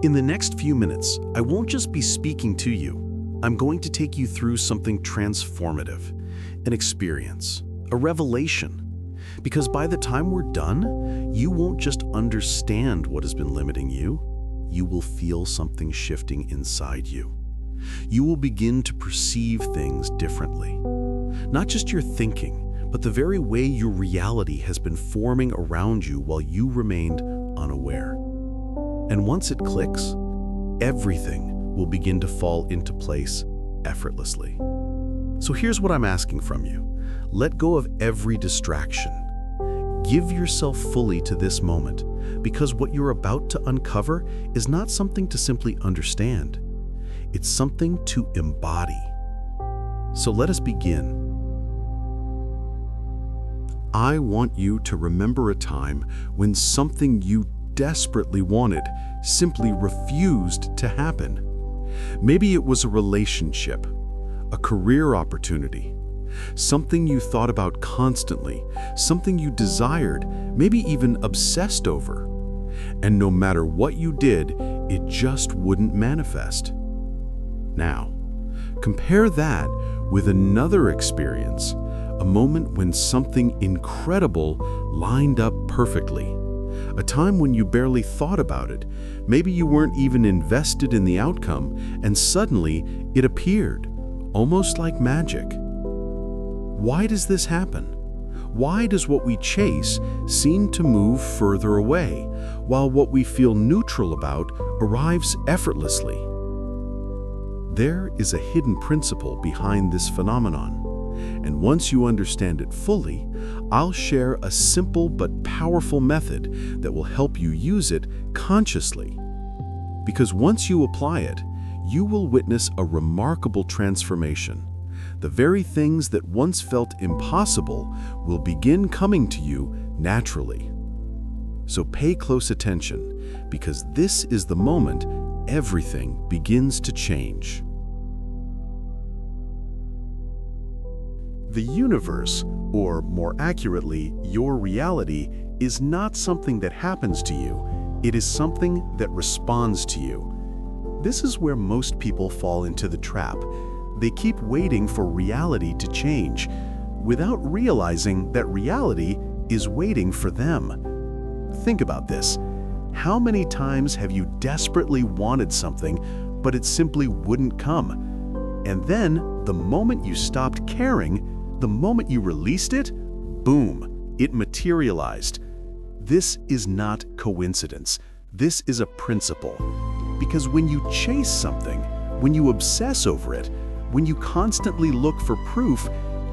In the next few minutes, I won't just be speaking to you. I'm going to take you through something transformative, an experience, a revelation. Because by the time we're done, you won't just understand what has been limiting you. You will feel something shifting inside you. You will begin to perceive things differently. Not just your thinking, but the very way your reality has been forming around you while you remained unaware. And once it clicks, everything will begin to fall into place effortlessly. So here's what I'm asking from you. Let go of every distraction. Give yourself fully to this moment, because what you're about to uncover is not something to simply understand. It's something to embody. So let us begin. I want you to remember a time when something you desperately wanted simply refused to happen. Maybe it was a relationship, a career opportunity, something you thought about constantly, something you desired, maybe even obsessed over. And no matter what you did, it just wouldn't manifest. Now, compare that with another experience, a moment when something incredible lined up perfectly. A time when you barely thought about it. Maybe you weren't even invested in the outcome, and suddenly it appeared, almost like magic. Why does this happen? Why does what we chase seem to move further away, while what we feel neutral about arrives effortlessly? There is a hidden principle behind this phenomenon. And once you understand it fully, I'll share a simple but powerful method that will help you use it consciously. Because once you apply it, you will witness a remarkable transformation. The very things that once felt impossible will begin coming to you naturally. So pay close attention, because this is the moment everything begins to change. The universe, or more accurately, your reality, is not something that happens to you. It is something that responds to you. This is where most people fall into the trap. They keep waiting for reality to change, without realizing that reality is waiting for them. Think about this. How many times have you desperately wanted something, but it simply wouldn't come? And then, the moment you stopped caring, the moment you released it, boom, it materialized. This is not coincidence. This is a principle. Because when you chase something, when you obsess over it, when you constantly look for proof,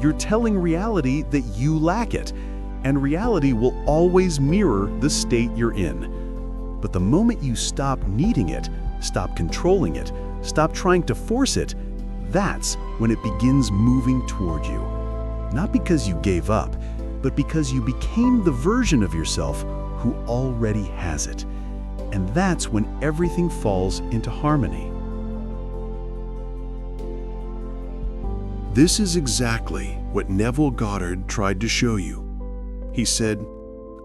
you're telling reality that you lack it, and reality will always mirror the state you're in. But the moment you stop needing it, stop controlling it, stop trying to force it, that's when it begins moving toward you. Not because you gave up, but because you became the version of yourself who already has it. And that's when everything falls into harmony. This is exactly what Neville Goddard tried to show you. He said,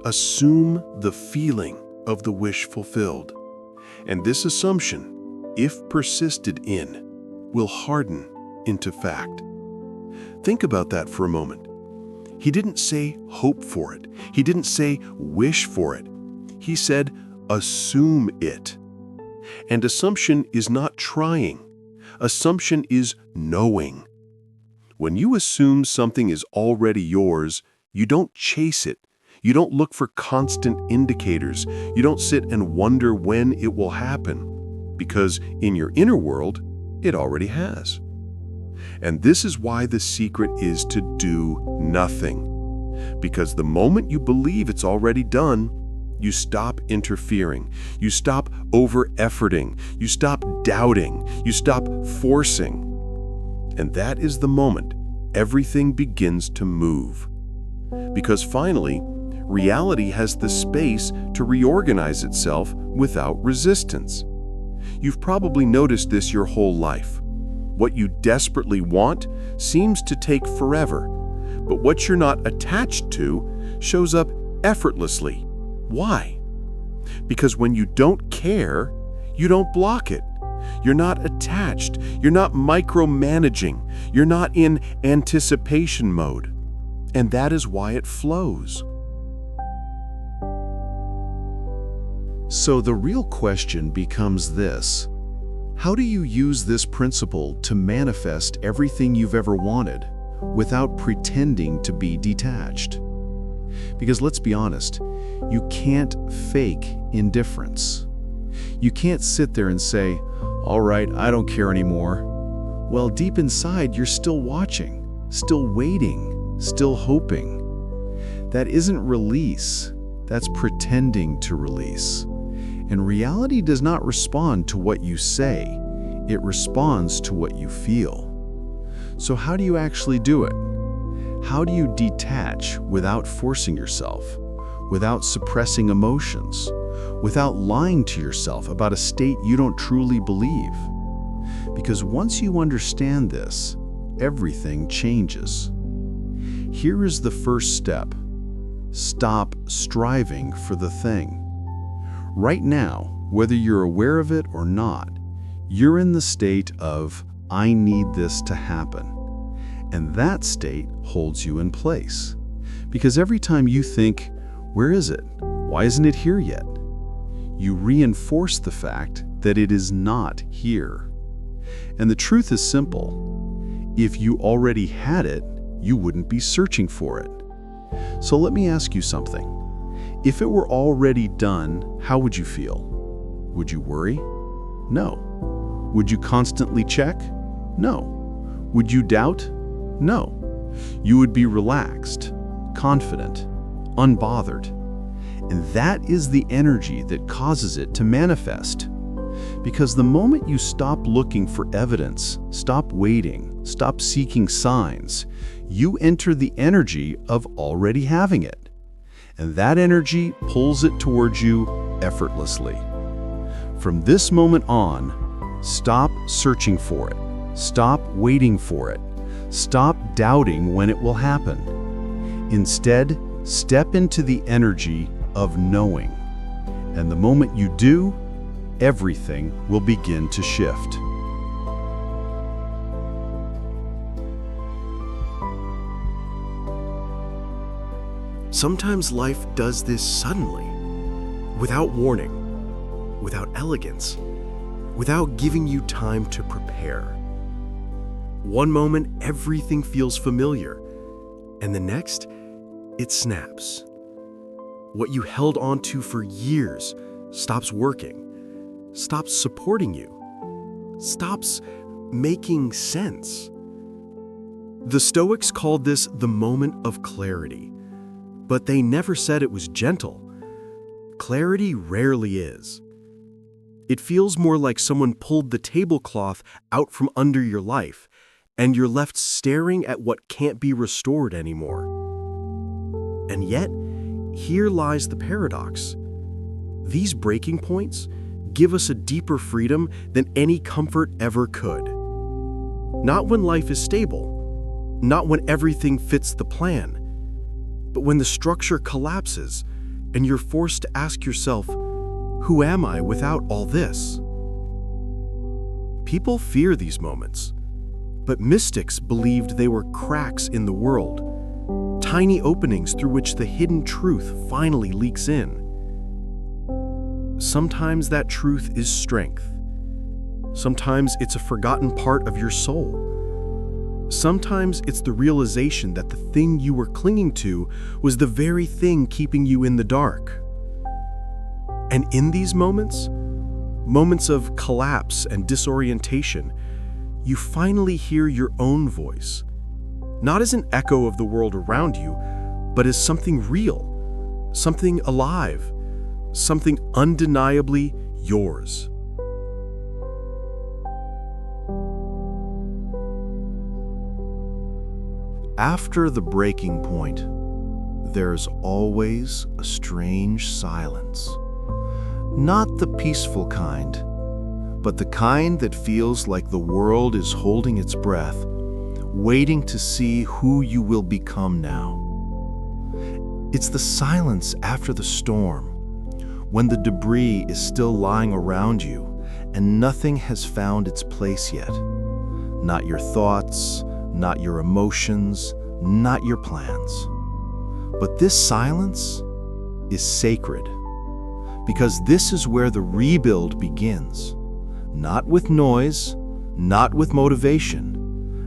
assume the feeling of the wish fulfilled. And this assumption, if persisted in, will harden into fact. Think about that for a moment. He didn't say hope for it. He didn't say wish for it. He said assume it. And assumption is not trying. Assumption is knowing. When you assume something is already yours, you don't chase it. You don't look for constant indicators. You don't sit and wonder when it will happen. Because in your inner world, it already has. And this is why the secret is to do nothing. Because the moment you believe it's already done, you stop interfering. You stop over-efforting. You stop doubting. You stop forcing. And that is the moment everything begins to move. Because finally, reality has the space to reorganize itself without resistance. You've probably noticed this your whole life. What you desperately want seems to take forever, but what you're not attached to shows up effortlessly. Why? Because when you don't care, You don't block it. You're not attached. You're not micromanaging. You're not in anticipation mode. And that is why it flows. So the real question becomes this: how do you use this principle to manifest everything you've ever wanted without pretending to be detached? Because let's be honest, you can't fake indifference. You can't sit there and say, "All right, I don't care anymore." Well, deep inside, you're still watching, still waiting, still hoping. That isn't release, that's pretending to release. And reality does not respond to what you say, it responds to what you feel. So how do you actually do it? How do you detach without forcing yourself, without suppressing emotions, without lying to yourself about a state you don't truly believe? Because once you understand this, everything changes. Here is the first step. Stop striving for the thing. Right now, whether you're aware of it or not, you're in the state of, "I need this to happen." And that state holds you in place. Because every time you think, "Where is it? Why isn't it here yet?" you reinforce the fact that it is not here. And the truth is simple. If you already had it, you wouldn't be searching for it. So let me ask you something. If it were already done, how would you feel? Would you worry? No. Would you constantly check? No. Would you doubt? No. You would be relaxed, confident, unbothered. And that is the energy that causes it to manifest. Because the moment you stop looking for evidence, stop waiting, stop seeking signs, you enter the energy of already having it. And that energy pulls it towards you effortlessly. From this moment on, stop searching for it. Stop waiting for it. Stop doubting when it will happen. Instead, step into the energy of knowing. And the moment you do, everything will begin to shift. Sometimes life does this suddenly, without warning, without elegance, without giving you time to prepare. One moment, everything feels familiar, and the next, it snaps. What you held onto for years stops working, stops supporting you, stops making sense. The Stoics called this the moment of clarity, but they never said it was gentle. Clarity rarely is. It feels more like someone pulled the tablecloth out from under your life, and you're left staring at what can't be restored anymore. And yet, here lies the paradox. These breaking points give us a deeper freedom than any comfort ever could. Not when life is stable, not when everything fits the plan, but when the structure collapses and you're forced to ask yourself, who am I without all this? People fear these moments, but mystics believed they were cracks in the world, tiny openings through which the hidden truth finally leaks in. Sometimes that truth is strength. Sometimes it's a forgotten part of your soul. Sometimes it's the realization that the thing you were clinging to was the very thing keeping you in the dark. And in these moments, moments of collapse and disorientation, you finally hear your own voice, not as an echo of the world around you, but as something real, something alive, something undeniably yours. After the breaking point, there's always a strange silence. Not the peaceful kind, but the kind that feels like the world is holding its breath, waiting to see who you will become now. It's the silence after the storm, when the debris is still lying around you and nothing has found its place yet. Not your thoughts, not your emotions, not your plans. But this silence is sacred, because this is where the rebuild begins. Not with noise, not with motivation,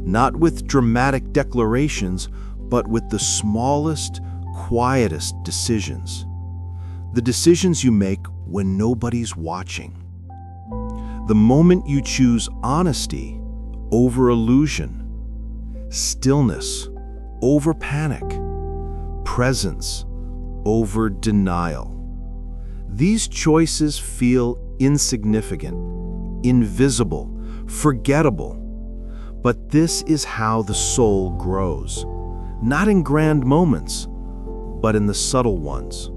not with dramatic declarations, but with the smallest, quietest decisions. The decisions you make when nobody's watching. The moment you choose honesty over illusion, stillness over panic, presence over denial. These choices feel insignificant, invisible, forgettable. But this is how the soul grows, not in grand moments, but in the subtle ones.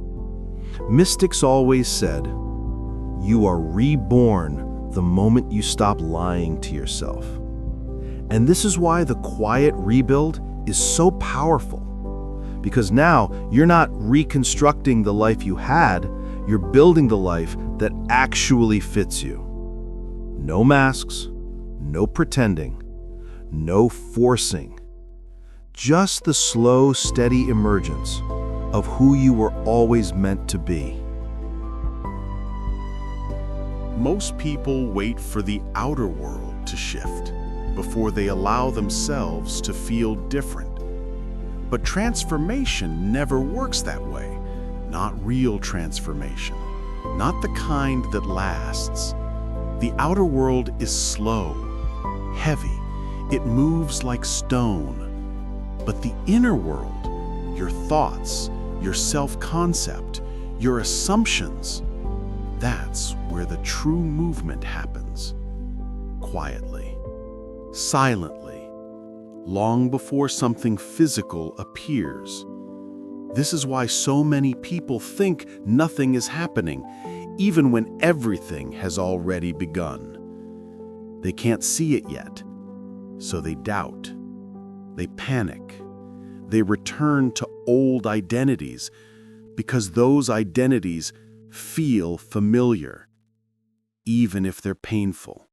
Mystics always said, you are reborn the moment you stop lying to yourself. And this is why the quiet rebuild is so powerful. Because now you're not reconstructing the life you had, you're building the life that actually fits you. No masks, no pretending, no forcing. Just the slow, steady emergence of who you were always meant to be. Most people wait for the outer world to shift before they allow themselves to feel different. But transformation never works that way. Not real transformation, not the kind that lasts. The outer world is slow, heavy. It moves like stone. But the inner world, your thoughts, your self-concept, your assumptions, that's where the true movement happens. Quietly, silently, long before something physical appears. This is why so many people think nothing is happening, even when everything has already begun. They can't see it yet, so they doubt. They panic. They return to old identities because those identities feel familiar, even if they're painful.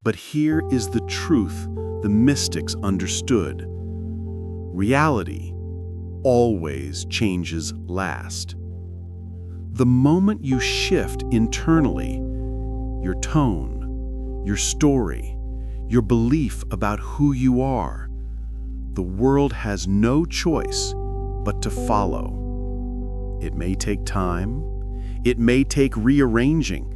But here is the truth the mystics understood. Reality always changes last. The moment you shift internally, your tone, your story, your belief about who you are, the world has no choice but to follow. It may take time, it may take rearranging,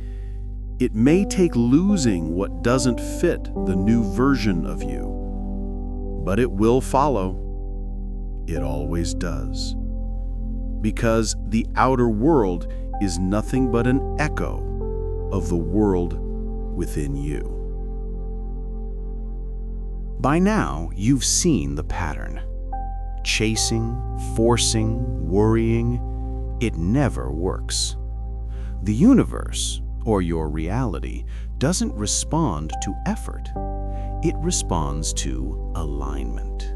it may take losing what doesn't fit the new version of you, but it will follow. It always does. Because the outer world is nothing but an echo of the world within you. By now, you've seen the pattern. Chasing, forcing, worrying, it never works. The universe, or your reality, doesn't respond to effort. It responds to alignment.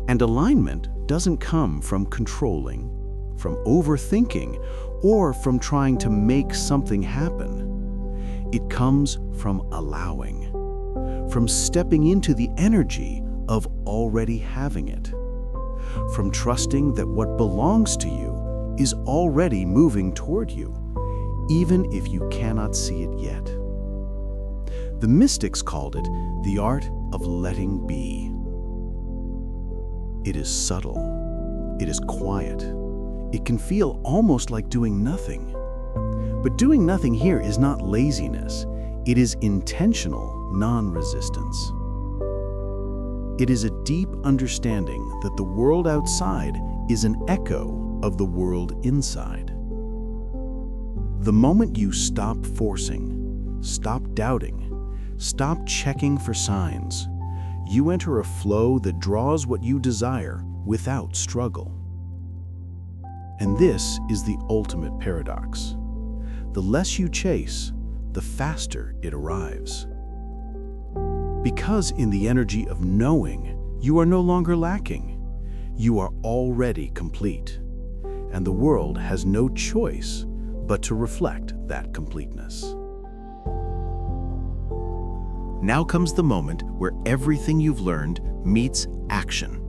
And alignment doesn't come from controlling, from overthinking, or from trying to make something happen. It comes from allowing, from stepping into the energy of already having it, from trusting that what belongs to you is already moving toward you, even if you cannot see it yet. The mystics called it the art of letting be. It is subtle. It is quiet. It can feel almost like doing nothing. But doing nothing here is not laziness. It is intentional non-resistance. It is a deep understanding that the world outside is an echo of the world inside. The moment you stop forcing, stop doubting, stop checking for signs, you enter a flow that draws what you desire without struggle. And this is the ultimate paradox. The less you chase, the faster it arrives. Because in the energy of knowing, you are no longer lacking. You are already complete. And the world has no choice but to reflect that completeness. Now comes the moment where everything you've learned meets action.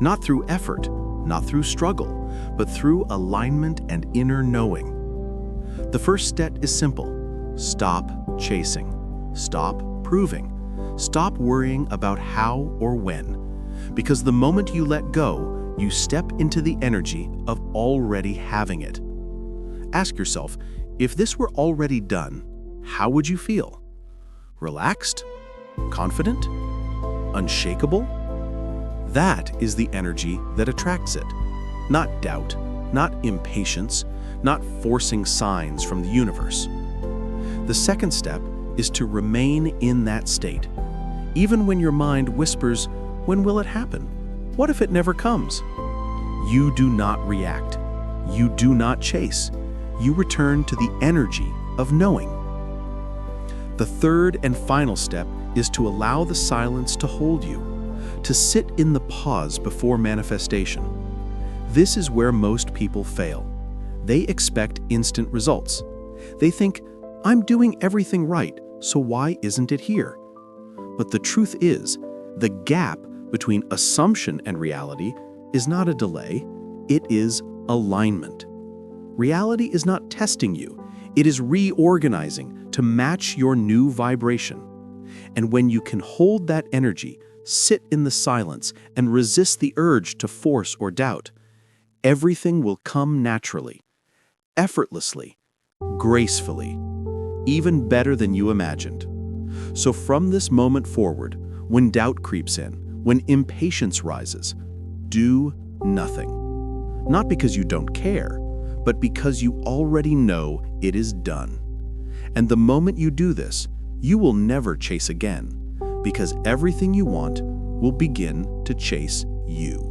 Not through effort, not through struggle, but through alignment and inner knowing. The first step is simple. Stop chasing. Stop proving. Stop worrying about how or when. Because the moment you let go, you step into the energy of already having it. Ask yourself, if this were already done, how would you feel? Relaxed? Confident? Unshakable? That is the energy that attracts it. Not doubt, not impatience, not forcing signs from the universe. The second step is to remain in that state. Even when your mind whispers, "When will it happen? What if it never comes?" You do not react. You do not chase. You return to the energy of knowing. The third and final step is to allow the silence to hold you, to sit in the pause before manifestation. This is where most people fail. They expect instant results. They think, "I'm doing everything right, so why isn't it here?" But the truth is, the gap between assumption and reality is not a delay, it is alignment. Reality is not testing you, it is reorganizing to match your new vibration. And when you can hold that energy, sit in the silence, and resist the urge to force or doubt, everything will come naturally, effortlessly, gracefully, even better than you imagined. So from this moment forward, when doubt creeps in, when impatience rises, do nothing. Not because you don't care, but because you already know it is done. And the moment you do this, you will never chase again, because everything you want will begin to chase you.